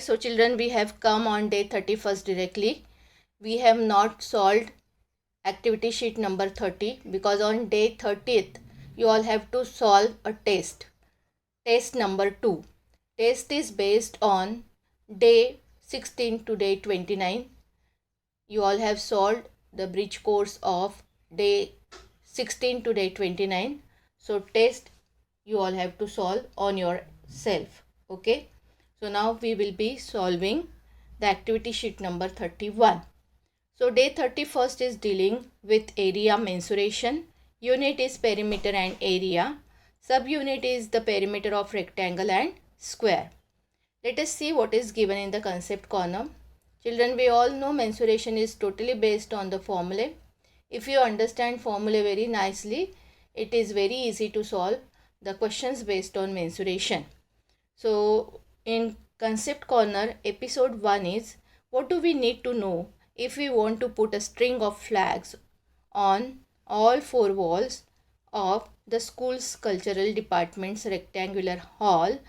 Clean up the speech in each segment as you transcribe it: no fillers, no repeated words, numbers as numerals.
so children, we have come on day 31st directly. We have not solved activity sheet number 30 because on day 30th you all have to solve a test. Test number 2. Test is based on day 16 to day 29. You all have solved the bridge course of day 16 to day 29. So test you all have to solve on yourself. Okay. So now we will be solving the activity sheet number 31. So day 31st is dealing with area mensuration. Unit is perimeter and area. Subunit is the perimeter of rectangle and square. Let us see what is given in the concept column. Children, we all know mensuration is totally based on the formula. If you understand formula very nicely, it is very easy to solve the questions based on mensuration. So in concept corner, episode 1 is what do we need to know if we want to put a string of flags on all 4 walls of the school's cultural department's rectangular hall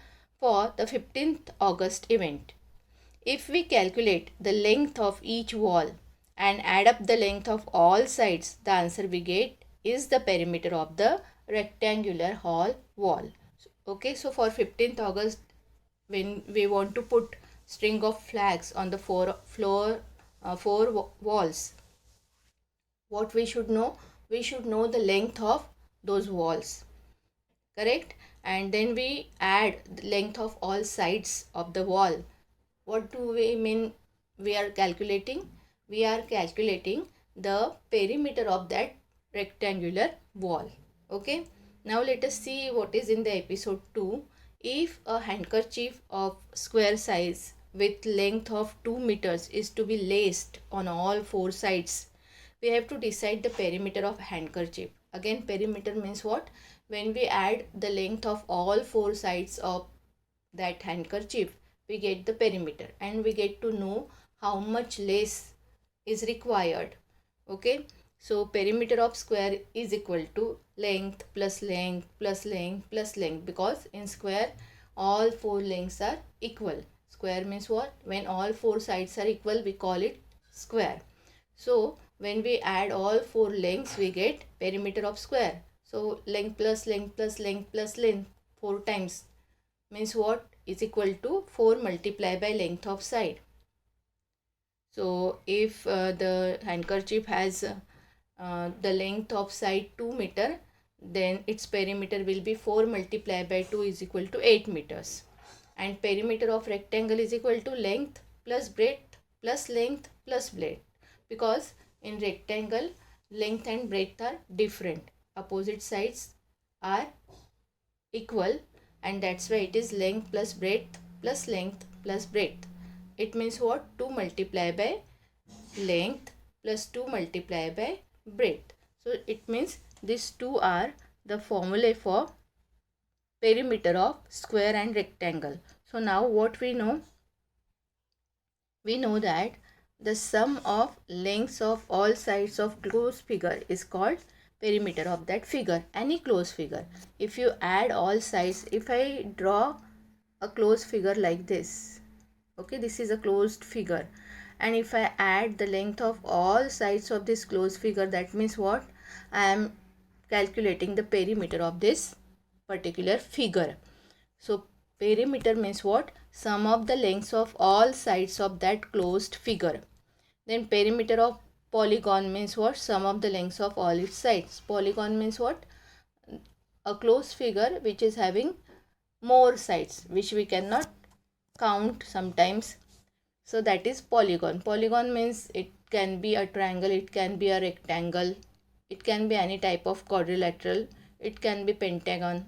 for the 15th August event. If we calculate the length of each wall and add up the length of all sides, the answer we get is the perimeter of the rectangular hall wall. Okay, so for 15th August, when we want to put string of flags on the four walls, what we should know? We should know the length of those walls, correct? And then we add the length of all sides of the wall. What do we mean we are calculating? We are calculating the perimeter of that rectangular wall. Okay. Now let us see what is in the episode 2. If a handkerchief of square size with length of 2 meters is to be laced on all 4 sides, we have to decide the perimeter of handkerchief. Again, perimeter means what? When we add the length of all 4 sides of that handkerchief, we get the perimeter and we get to know how much lace is required. Okay. So perimeter of square is equal to length plus length plus length plus length, because in square all 4 lengths are equal. Square means what? When all 4 sides are equal, we call it square. So when we add all 4 lengths, we get perimeter of square. So length plus length plus length plus length 4 times means what? Is equal to 4 multiplied by length of side. So if the handkerchief has the length of side 2 meter, then its perimeter will be 4 multiplied by 2 is equal to 8 meters. And perimeter of rectangle is equal to length plus breadth plus length plus breadth, because in rectangle length and breadth are different. Opposite sides are equal, and that's why it is length plus breadth plus length plus breadth. It means what? 2 multiplied by length plus 2 multiplied by breadth. So it means these two are the formula for perimeter of square and rectangle. So now what we know? We know that the sum of lengths of all sides of closed figure is called perimeter of that figure, any closed figure. If you add all sides, if I draw a closed figure like this, okay, this is a closed figure, and if I add the length of all sides of this closed figure, that means what? I am calculating the perimeter of this particular figure. So perimeter means what? Sum of the lengths of all sides of that closed figure. Then perimeter of polygon means what? Sum of the lengths of all its sides. Polygon means what? A closed figure which is having more sides, which we cannot count sometimes. So that is polygon. Polygon means it can be a triangle, it can be a rectangle, it can be any type of quadrilateral, it can be pentagon,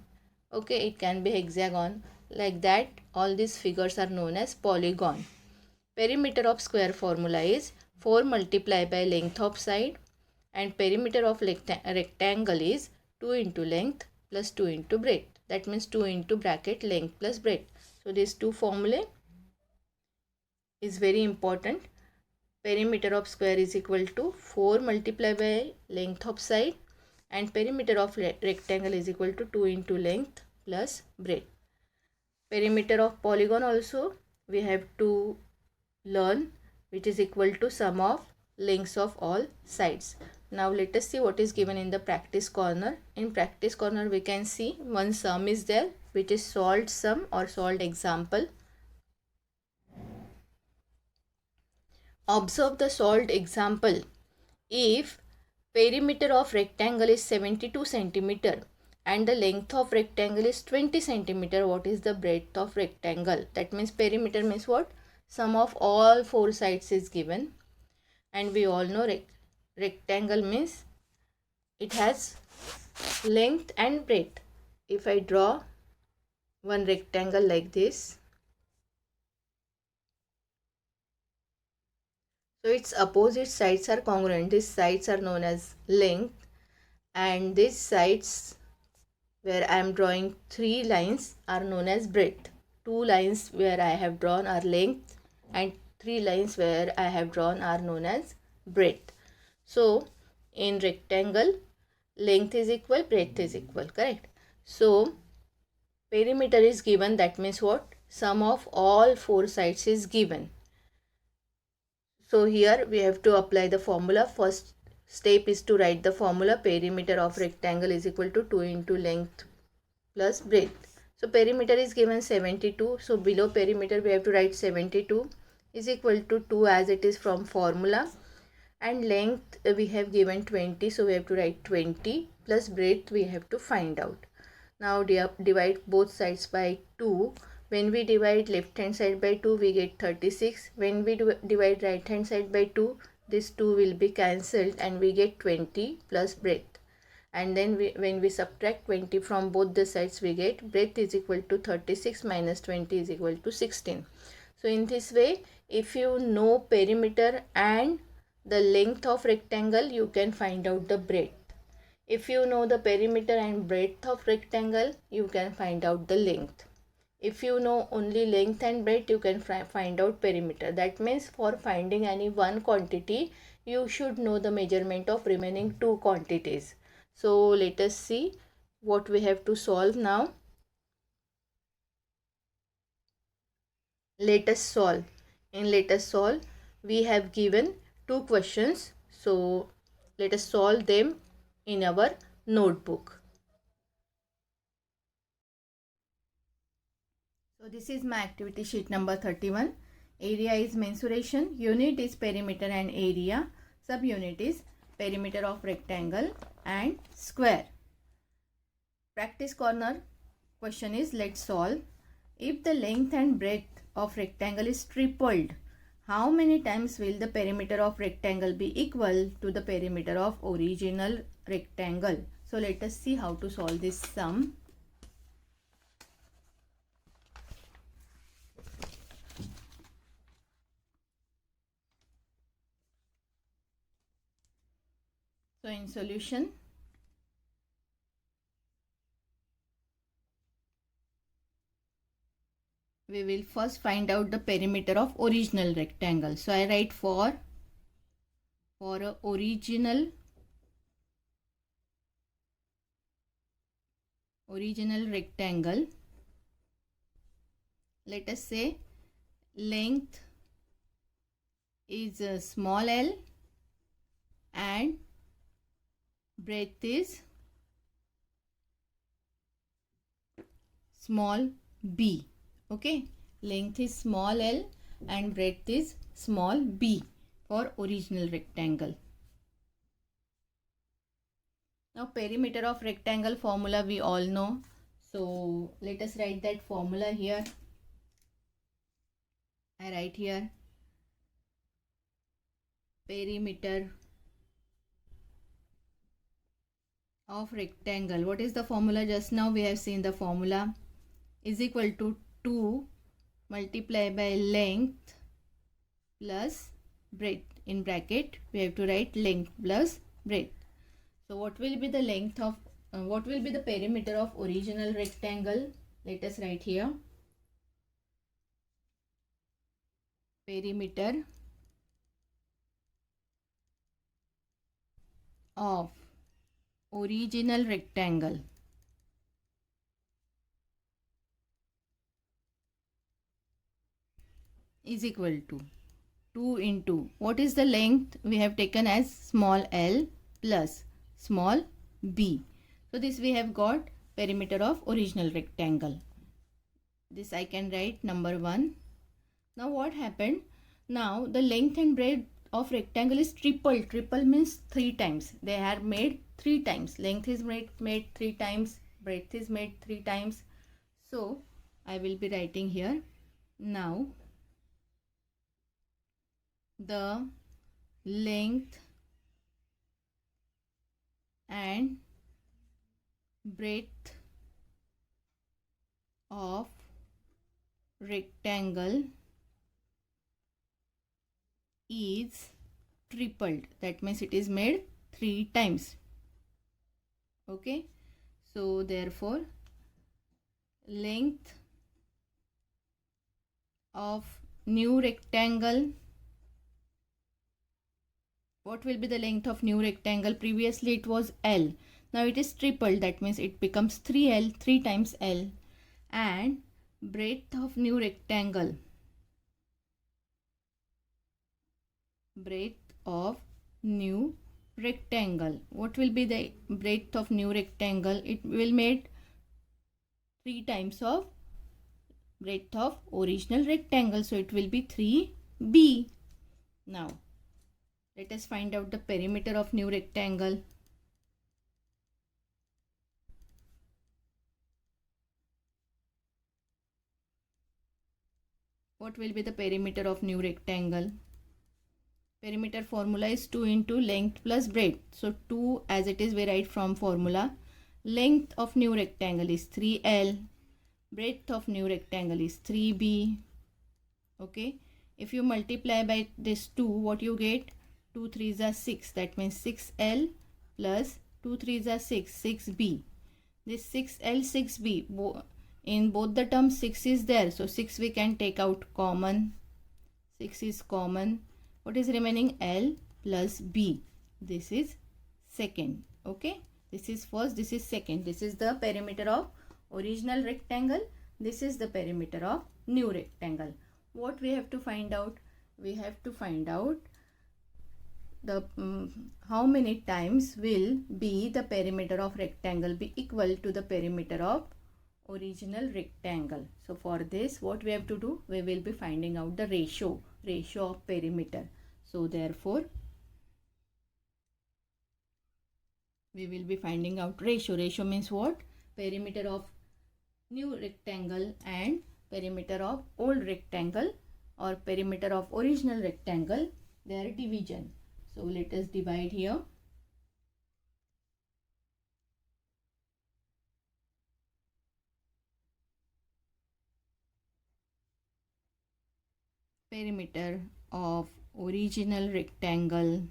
okay, it can be hexagon. Like that, all these figures are known as polygon. Perimeter of square formula is 4 multiplied by length of side, and perimeter of rectangle is 2 into length plus 2 into breadth. That means 2 into bracket length plus breadth. So these two formulae is very important. Perimeter of square is equal to 4 multiplied by length of side, and perimeter of rectangle is equal to 2 into length plus breadth. Perimeter of polygon also we have to learn, which is equal to sum of lengths of all sides. Now let us see what is given in the practice corner. In practice corner we can see one sum is there, which is solved sum or solved example. Observe the solved example. If perimeter of rectangle is 72 centimeter and the length of rectangle is 20 centimeter, what is the breadth of rectangle? That means perimeter means what? Sum of all four sides is given, and we all know rectangle means it has length and breadth. If I draw one rectangle like this, so its opposite sides are congruent. These sides are known as length, and these sides where I am drawing three lines are known as breadth. Two lines where I have drawn are length, and three lines where I have drawn are known as breadth. So in rectangle, length is equal, breadth is equal, correct? So perimeter is given, that means what? Sum of all four sides is given. So here we have to apply the formula. First step is to write the formula. Perimeter of rectangle is equal to 2 into length plus breadth. So perimeter is given 72. So below perimeter we have to write 72 is equal to 2 as it is from formula. And length we have given 20. So we have to write 20 plus breadth we have to find out. Now divide both sides by 2. When we divide left hand side by 2, we get 36. When we divide right hand side by 2, this 2 will be cancelled and we get 20 plus breadth. And then when we subtract 20 from both the sides, we get breadth is equal to 36 minus 20 is equal to 16. So in this way, if you know perimeter and the length of rectangle, you can find out the breadth. If you know the perimeter and breadth of rectangle, you can find out the length. If you know only length and breadth, you can find out perimeter. That means for finding any one quantity, you should know the measurement of remaining two quantities. So let us see what we have to solve now. Let us solve. In let us solve, we have given two questions. So let us solve them in our notebook. So this is my activity sheet number 31. Area is mensuration, unit is perimeter and area, subunit is perimeter of rectangle and square. Practice corner question is, let's solve. If the length and breadth of rectangle is tripled, how many times will the perimeter of rectangle be equal to the perimeter of original rectangle? So let us see how to solve this sum. So in solution, we will first find out the perimeter of original rectangle. So I write for a original rectangle, let us say length is small l and breadth is small b. Okay, length is small l and breadth is small b for original rectangle. Now perimeter of rectangle formula we all know. So let us write that formula here. I write here perimeter of rectangle. What is the formula? Just now we have seen the formula is equal to 2 multiplied by length plus breadth. In bracket we have to write length plus breadth. So what will be the length of what will be the perimeter of original rectangle? Let us write here perimeter of original rectangle. is equal to 2 into, what is the length we have taken as small l plus small b. So this we have got perimeter of original rectangle. This I can write number 1. Now what happened? Now the length and breadth of rectangle is triple. Triple means 3 times. They are made 3 times. Length is made 3 times. Breadth is made 3 times. So I will be writing here. Now the length and breadth of rectangle is tripled. That means it is made 3 times. Okay. So therefore length of new rectangle, what will be the length of new rectangle? Previously it was L. Now it is tripled. That means it becomes 3L, 3 times L. And breadth of new rectangle, breadth of new rectangle, what will be the breadth of new rectangle? It will make 3 times of breadth of original rectangle. So it will be 3b. Now let us find out the perimeter of new rectangle. What will be the perimeter of new rectangle? Perimeter formula is 2 into length plus breadth. So 2 as it is we write from formula. Length of new rectangle is 3L. Breadth of new rectangle is 3B. Okay. If you multiply by this 2, what you get? 2 3s are 6. That means 6L plus 2 3s are 6. 6B. This 6L, 6B. In both the terms 6 is there. So 6 we can take out common. 6 is common. What is remaining? L plus B. This is second. Okay. This is first. This is second. This is the perimeter of original rectangle. This is the perimeter of new rectangle. What we have to find out? We have to find out the how many times will be the perimeter of rectangle be equal to the perimeter of original rectangle. So for this what we have to do? We will be finding out the ratio of perimeter. So therefore we will be finding out ratio. Ratio means what? Perimeter of new rectangle and perimeter of old rectangle or perimeter of original rectangle, their division. So let us divide here. Perimeter of original rectangle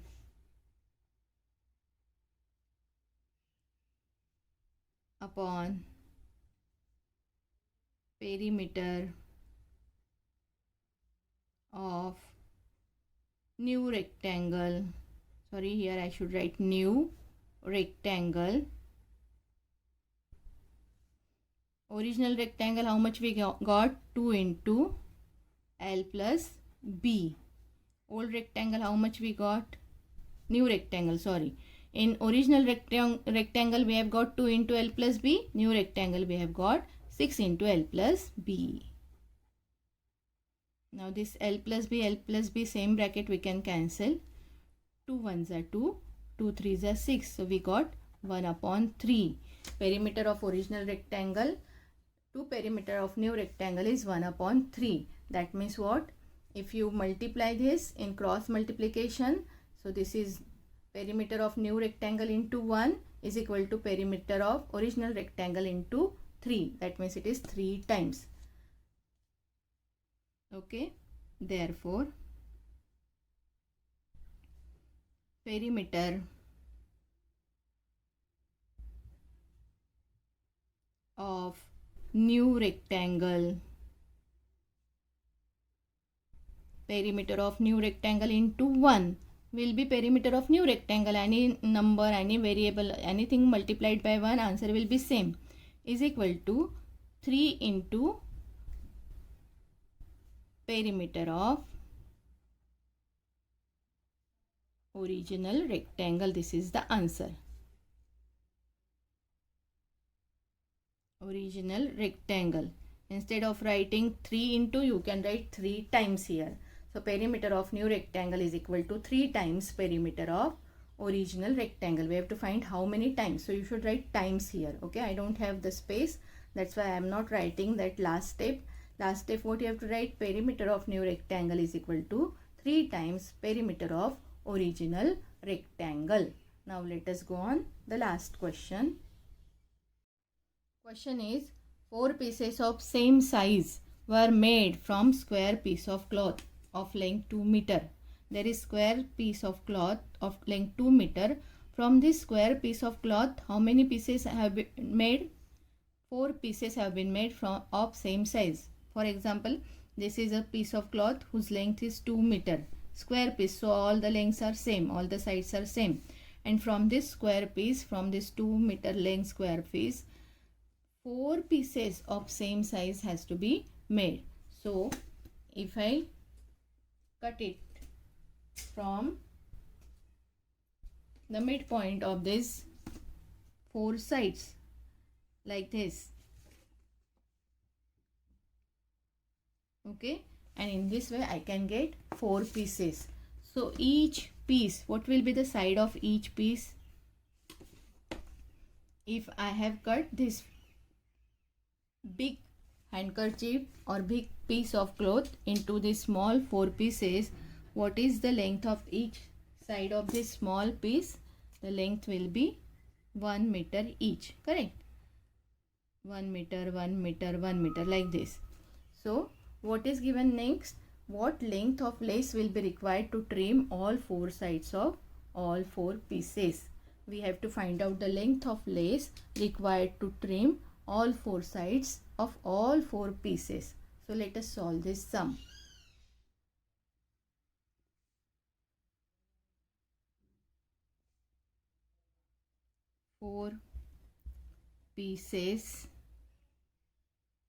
upon perimeter of new rectangle. Sorry, here I should write new rectangle. Original rectangle, how much we got? 2 into L plus B. Old rectangle, how much we got? New rectangle, sorry. In original rectangle, we have got 2 into L plus B. New rectangle, we have got 6 into L plus B. Now this L plus B, same bracket we can cancel. 2 1s are 2, 2 3s are 6. So we got 1 upon 3. Perimeter of original rectangle to perimeter of new rectangle is 1 upon 3. That means what? If you multiply this in cross multiplication, so this is perimeter of new rectangle into 1 is equal to perimeter of original rectangle into 3. That means it is 3 times. Okay. Therefore, perimeter of new rectangle, perimeter of new rectangle into 1 will be perimeter of new rectangle. Any number, any variable, anything multiplied by 1, answer will be same, is equal to 3 into perimeter of original rectangle. This is the answer. Original rectangle. Instead of writing 3 into, you can write 3 times here. So perimeter of new rectangle is equal to 3 times perimeter of original rectangle. We have to find how many times. So you should write times here. Okay, I don't have the space. That's why I am not writing that last step. Last step, what you have to write, perimeter of new rectangle is equal to 3 times perimeter of original rectangle. Now let us go on the last question. Question is, 4 pieces of same size were made from square piece of cloth of length 2 meter. There is square piece of cloth of length 2 meter. From this square piece of cloth, how many pieces have been made? 4 pieces have been made from of same size. For example, this is a piece of cloth whose length is 2 meter. Square piece, so all the lengths are same, all the sides are same. And from this square piece, from this 2 meter length square piece, 4 pieces of same size has to be made. So if I cut it from the midpoint of this 4 sides like this, okay, and in this way I can get 4 pieces. So each piece, what will be the side of each piece? If I have cut this big handkerchief or big piece of cloth into this small 4 pieces, what is the length of each side of this small piece? The length will be 1 meter each, correct? 1 meter, 1 meter, 1 meter, like this. So what is given next? What length of lace will be required to trim all 4 sides of all 4 pieces? We have to find out the length of lace required to trim all 4 sides of all 4 pieces. So let us solve this sum. Four pieces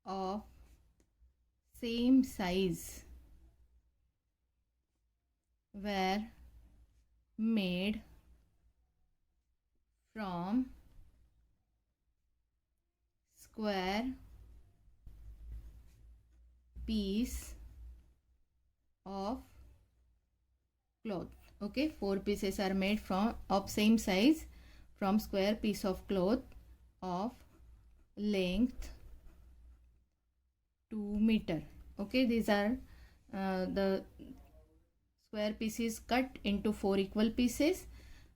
of same size were made from square piece of cloth. Okay, 4 pieces are made from of same size from square piece of cloth of length 2 meter. Okay, these are the square pieces cut into 4 equal pieces,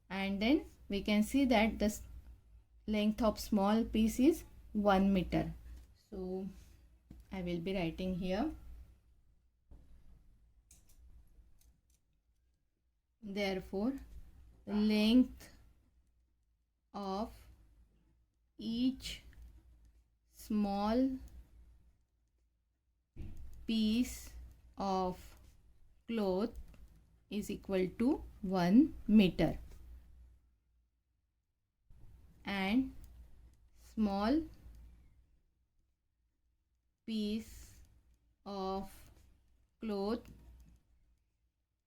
and then we can see that the length of small piece is 1 meter. So I will be writing here. Therefore, the length of each small piece of cloth is equal to 1 meter, and small piece of cloth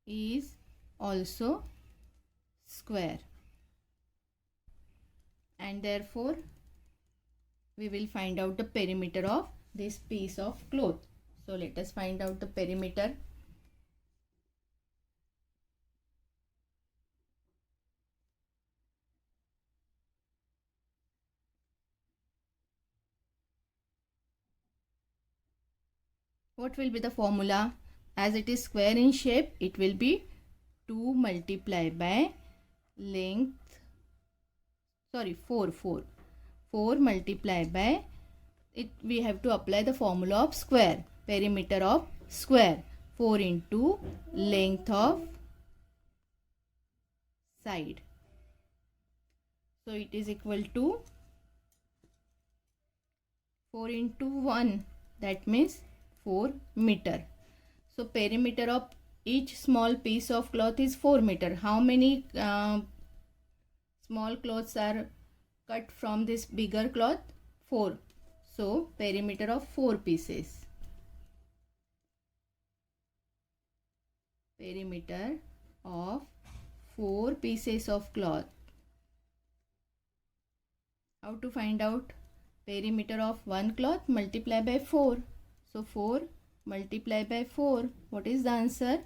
is also square, and therefore we will find out the perimeter of this piece of cloth. So let us find out the perimeter. What will be the formula? As it is square in shape, it will be 2 multiplied by length, sorry, 4 multiplied by it. We have to apply the formula of square, perimeter of square, 4 into length of side. So it is equal to 4 into 1, that means 4 meter. So perimeter of each small piece of cloth is 4 meter. How many small cloths are cut from this bigger cloth? 4. So perimeter of 4 pieces. perimeter of 4 pieces of cloth. How to find out? Perimeter of one cloth multiply by 4. So 4 multiply by 4. What is the answer?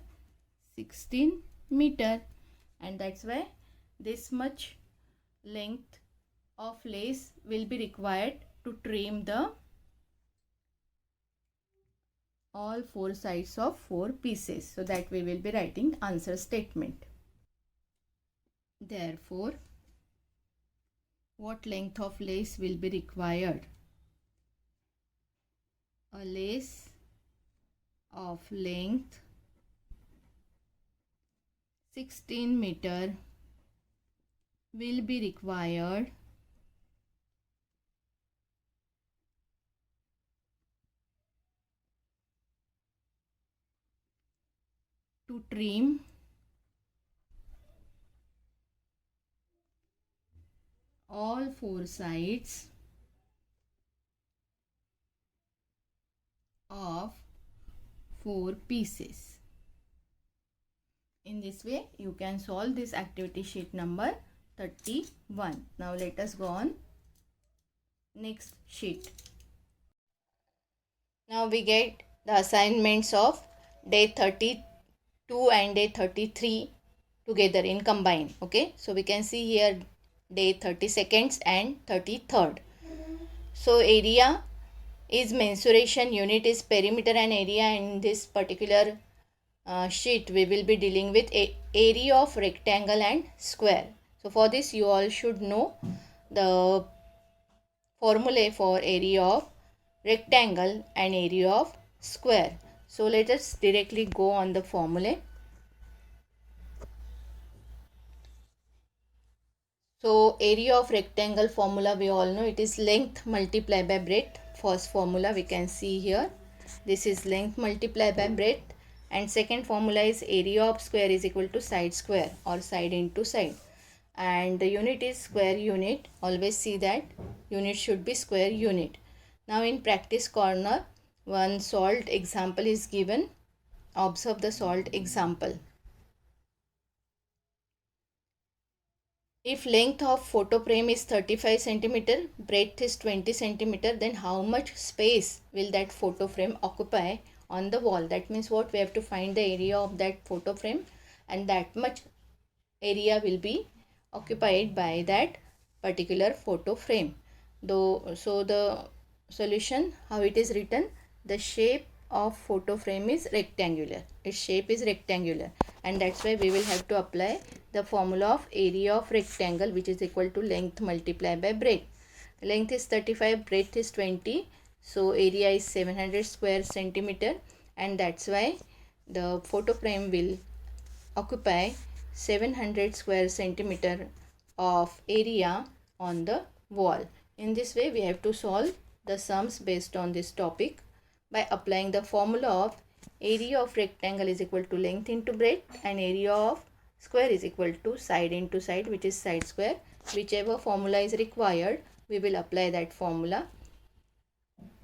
16 meter. And that's why this much length of lace will be required to trim the all 4 sides of 4 pieces. So that we will be writing answer statement. Therefore, what length of lace will be required? A lace of length 16 meter will be required to trim all 4 sides of 4 pieces. In this way, you can solve this activity sheet number 31. Now let us go on next sheet. Now we get the assignments of day 32 and day 33 together in combine. Okay, so we can see here day 32nd and 33rd. So area is mensuration, unit is perimeter and area. In this particular sheet we will be dealing with area of rectangle and square. So for this you all should know the formula for area of rectangle and area of square. So let us directly go on the formula. So area of rectangle formula we all know, it is length multiplied by breadth. First formula we can see here, this is length multiplied by breadth, and second formula is area of square is equal to side square or side into side, and the unit is square unit. Always see that unit should be square unit. Now in practice corner, one solved example is given. Observe the solved example. If length of photo frame is 35 cm, breadth is 20 cm, then how much space will that photo frame occupy on the wall? That means what? We have to find the area of that photo frame, and that much area will be occupied by that particular photo frame. So the solution, how it is written, the shape of photo frame is rectangular. Its shape is rectangular, and that's why we will have to apply the formula of area of rectangle, which is equal to length multiplied by breadth. Length is 35, breadth is 20, so area is 700 square centimeter, and that's why the photo frame will occupy 700 square centimeter of area on the wall. In this way we have to solve the sums based on this topic by applying the formula of area of rectangle is equal to length into breadth, and area of square is equal to side into side, which is side square. Whichever formula is required, we will apply that formula.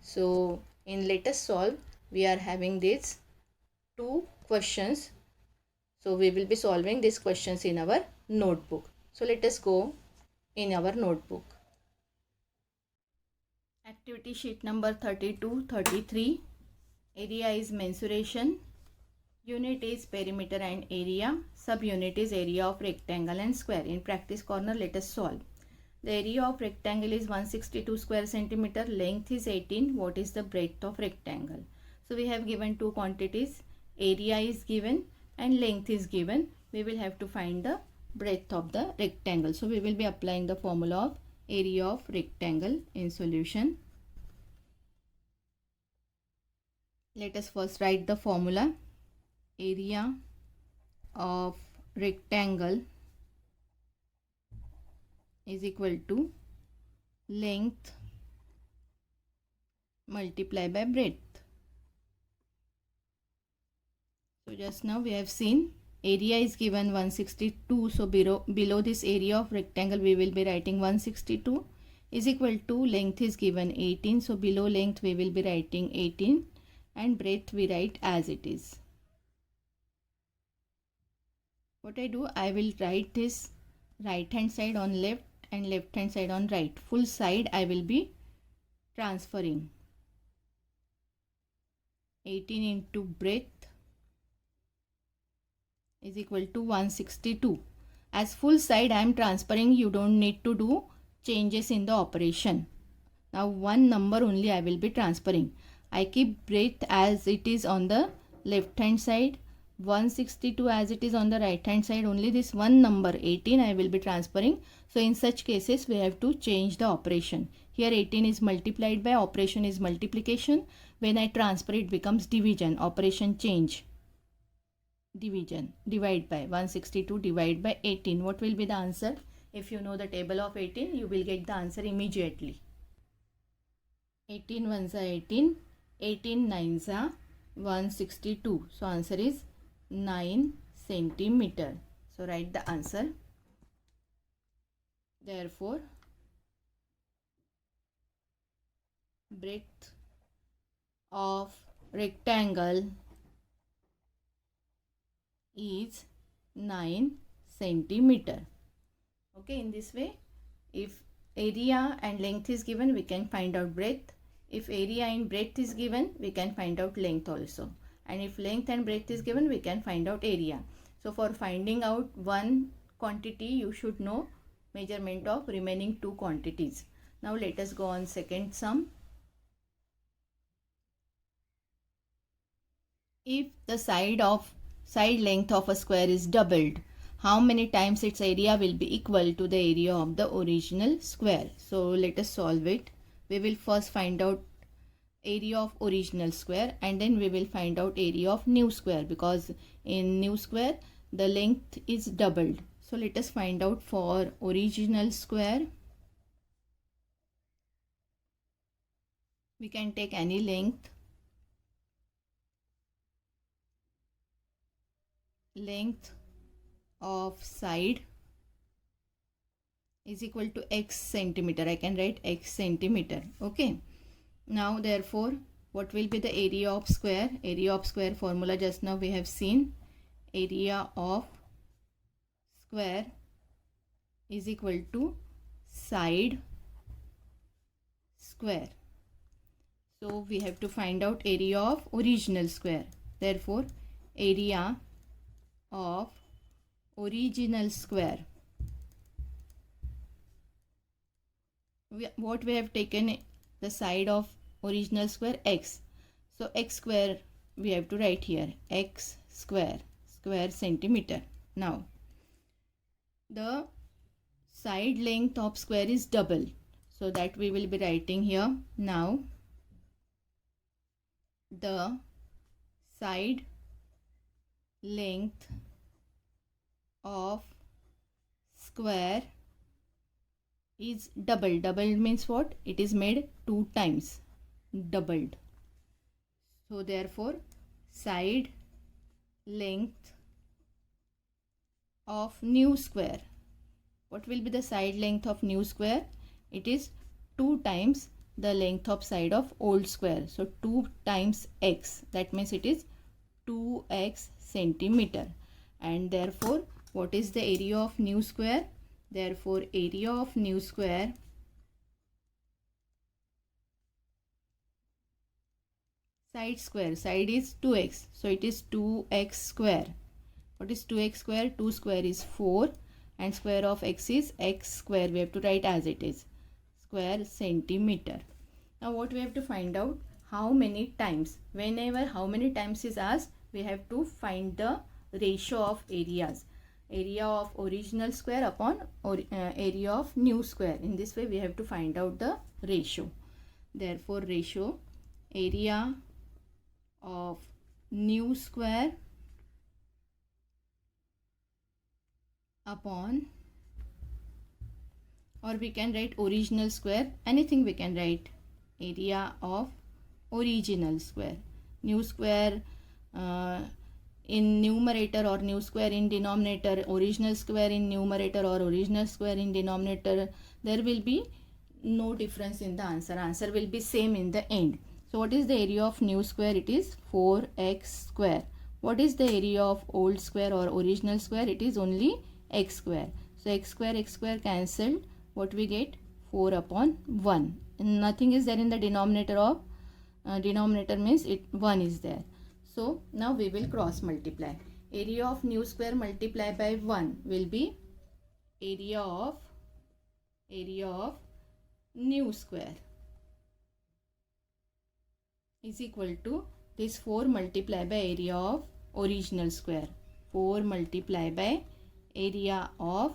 So in let us solve, we are having these two questions. So we will be solving these questions in our notebook. So let us go in our notebook. Activity sheet number 32, 33. Area is mensuration. Unit is perimeter and area. Subunit is area of rectangle and square. In practice corner, let us solve. The area of rectangle is 162 square centimeter. Length is 18. What is the breadth of rectangle? So we have given two quantities. Area is given and length is given. We will have to find the breadth of the rectangle. So we will be applying the formula of area of rectangle in solution. Let us first write the formula. Area of rectangle is equal to length multiplied by breadth. So just now we have seen area is given 162. So below this area of rectangle we will be writing 162 is equal to length is given 18. So below length we will be writing 18 and breadth we write as it is. what I do, I will write this right hand side on left and left hand side on right. Full side I will be transferring. 18 into breadth is equal to 162. As full side I am transferring, you don't need to do changes in the operation. Now one number only I will be transferring. I keep breadth as it is on the left hand side, 162 as it is on the right hand side. Only this one number 18 I will be transferring. So in such cases we have to change the operation. Here 18 is multiplied by, operation is multiplication. When I transfer it becomes division, operation change. Division, divide by 162 divide by 18. What will be the answer? If you know the table of 18, you will get the answer immediately. 18 ones are 18, 18 nines are 162. So answer is 9 centimeter. So write the answer. Therefore, breadth of rectangle is 9 centimeter. Okay, in this way, if area and length is given, we can find out breadth. If area and breadth is given, we can find out length also. And if length and breadth is given, we can find out area. So for finding out one quantity, you should know measurement of remaining two quantities. Now let us go on second sum. If the side length of a square is doubled, how many times its area will be equal to the area of the original square? So let us solve it. We will first find out area of original square and then we will find out area of new square, because in new square the length is doubled. So let us find out for original square. We can take any length. Length of side is equal to x centimeter. I can write x centimeter. Okay. Now therefore, what will be the area of square? Area of square formula just now we have seen. Area of square is equal to side square. So we have to find out area of original square. Therefore, area of original square. What we have taken, the side of original square x. So x square we have to write here, x square, square centimeter. Now the side length of square is double, so that we will be writing here. Now the side length of square is doubled. Doubled means what? It is made 2 times, doubled. So therefore, side length of new square. What will be the side length of new square? It is 2 times the length of side of old square. So 2 times x. That means it is 2x centimeter. And therefore, what is the area of new square? Therefore, area of new square side square. Side is 2x. So it is 2x square. What is 2x square? 2 square is 4 and square of x is x square. We have to write as it is, square centimeter. Now what we have to find out? How many times? Whenever how many times is asked, we have to find the ratio of areas. Area of original square upon area of new square. In this way we have to find out the ratio. Therefore, ratio area of new square upon, or we can write original square, anything we can write, area of original square. New square in numerator or new square in denominator, original square in numerator or original square in denominator, there will be no difference in the answer. Answer will be same in the end. So what is the area of new square? It is 4x square. What is the area of old square or original square? It is only x square. So x square cancelled. What we get? 4 upon 1. And nothing is there in the denominator of denominator means 1 is there. So now we will cross multiply. Area of new square multiplied by 1 will be area of new square is equal to this 4 multiplied by area of original square. 4 multiplied by area of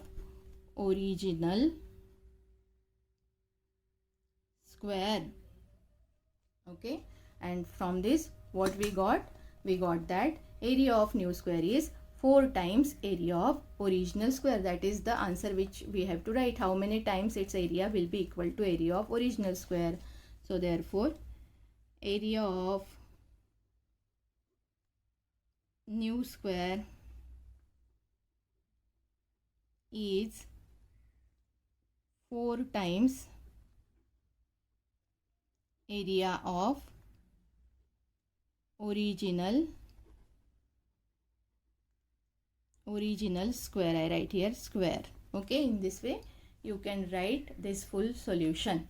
original square. Okay, and from this what we got that area of new square is 4 times area of original square. That is the answer which we have to write. How many times its area will be equal to area of original square. So therefore area of new square is 4 times area of original square. I write here square. Okay, in this way you can write this full solution.